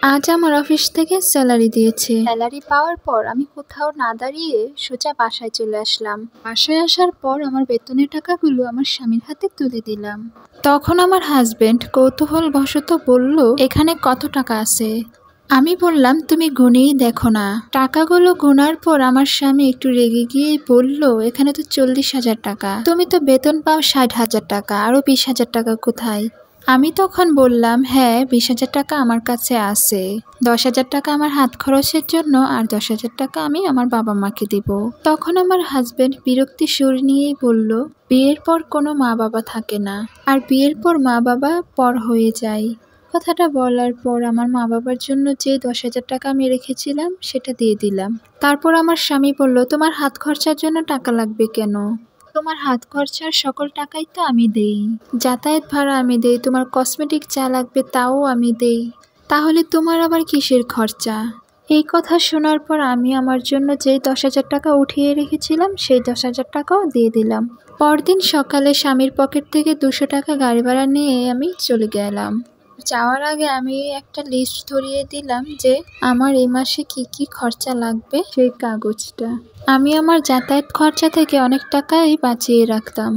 আজ আমার অফিস থেকে স্যালারি দিয়েছে। স্যালারি পাওয়ার পর আমি কোথাও না দাঁড়িয়ে সোজা বাসায় চলে আসলাম। বাসায় আসার পর আমার বেতনের টাকাগুলো আমার স্বামীর হাতে তুলে দিলাম। তখন আমার হাজবেন্ড কৌতূহলবশত বলল, এখানে কত টাকা আছে? আমি বললাম, তুমি গুনেই দেখো না। টাকাগুলো গোনার পর আমার স্বামী একটু রেগে গিয়ে বলল, এখানে তো 40,000 টাকা, তুমি তো বেতন পাও 60,000 টাকা, আরো 20,000 টাকা কোথায়? আমি তখন বললাম, হ্যাঁ 20,000 টাকা আমার কাছে আছে। 10,000 টাকা আমার হাত খরচের জন্য, আর 10,000 টাকা আমি আমার বাবা মাকে দিব। তখন আমার হাজবেন্ড বিরক্তি সুর নিয়েই বলল, বিয়ের পর কোনো মা বাবা থাকে না, আর বিয়ের পর মা বাবা পর হয়ে যায়। কথাটা বলার পর আমার মা বাবার জন্য যে 10,000 টাকা আমি রেখেছিলাম সেটা দিয়ে দিলাম। তারপর আমার স্বামী বলল, তোমার হাত খরচার জন্য টাকা লাগবে কেন? তোমার হাত খরচার সকল টাকাই তো আমি দেই, যাতায়াত ভাড়া আমি দেই, তোমার কসমেটিক যা লাগবে তাও আমি দেই, তাহলে তোমার আবার কিসের খরচা? এই কথা শোনার পর আমি আমার জন্য যেই 10,000 টাকা উঠিয়ে রেখেছিলাম সেই 10,000 টাকাও দিয়ে দিলাম। পরদিন সকালে স্বামীর পকেট থেকে 200 টাকা গাড়ি ভাড়া নিয়ে আমি চলে গেলাম। যাওয়ার আগে আমি একটা লিস্ট ধরিয়ে দিলাম যে আমার এই মাসে কি কি খরচা লাগবে সেই কাগজটা। আমি আমার যাতায়াত খরচা থেকে অনেক টাকাই বাঁচিয়ে রাখতাম।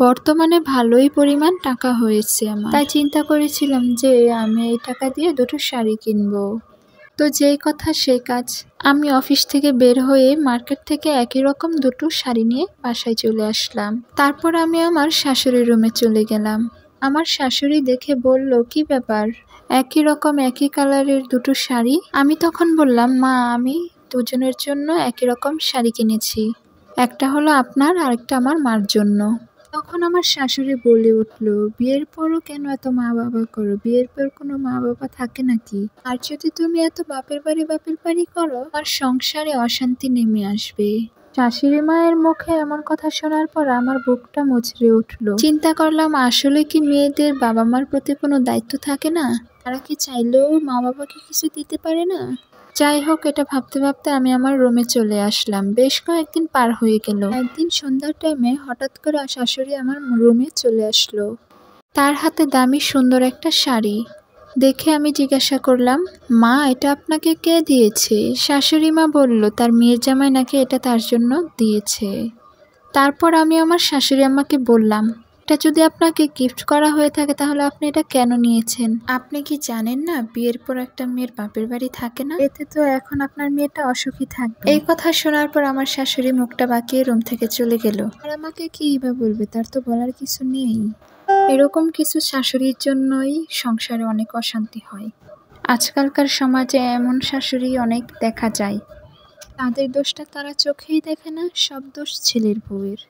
বর্তমানে ভালোই পরিমাণ টাকা হয়েছে আমার, তাই চিন্তা করেছিলাম যে আমি এই টাকা দিয়ে 2টো শাড়ি কিনবো। তো যেই কথা সেই কাজ, আমি অফিস থেকে বের হয়ে মার্কেট থেকে একই রকম 2টো শাড়ি নিয়ে বাসায় চলে আসলাম। তারপর আমি আমার শাশুড়ির রুমে চলে গেলাম। আমার শাশুড়ি দেখে বলল, কি ব্যাপার, একই রকম একই কালারের 2টো শাড়ি? আমি তখন বললাম, মা আমি দুজনের জন্য একই রকম শাড়ি কিনেছি, একটা হলো আপনার আর একটা আমার মার জন্য। তখন আমার শাশুড়ি বলে উঠল, বিয়ের পরও কেন এত মা বাবা করো? বিয়ের পর কোনো মা বাবা থাকে নাকি? আর যদি তুমি এত বাপের বাড়ি করো, আর সংসারে অশান্তি নেমে আসবে। শাশুড়ি মায়ের মুখে এমন কথা শোনার পর আমার বুকটা মুচড়ে উঠল। চিন্তা করলাম, আসলে কি মেয়েদের বাবা মার প্রতি কোনো দায়িত্ব থাকে না? তারা কি চাইলেও মা বাবাকে কিছু দিতে পারে না? যাই হোক, এটা ভাবতে ভাবতে আমি আমার রুমে চলে আসলাম। বেশ কয়েকদিন পার হয়ে গেল। একদিন সন্ধ্যার টাইমে হঠাৎ করে শাশুড়ি আমার রুমে চলে আসলো। তার হাতে দামি সুন্দর একটা শাড়ি দেখে আমি জিজ্ঞাসা করলাম, মা এটা আপনাকে কে দিয়েছে? শাশুড়ি মা বলল, তার মেয়ের জামাই নাকি এটা তার জন্য দিয়েছে। তারপর আমি আমার শাশুড়ি আম্মাকে বললাম, এটা যদি আপনাকে গিফট করা হয়ে থাকে তাহলে আপনি এটা কেন নিয়েছেন? আপনি কি জানেন না বিয়ের পর একটা মেয়ের বাপের বাড়ি থাকে না? এতে তো এখন আপনার মেয়েটা অসুখী থাকবে। এই কথা শোনার পর আমার শাশুড়ি মুখটা বাঁকিয়ে রুম থেকে চলে গেল। আর আমাকে কি বা বলবে, তার তো বলার কিছু নেই। এরকম কিছু শাশুড়ির জন্যই সংসারে অনেক অশান্তি হয়। আজকালকার সমাজে এমন শাশুড়ি অনেক দেখা যায়, তাদের দোষটা তারা চোখেই দেখে না, সব দোষ ছেলের বউয়ের।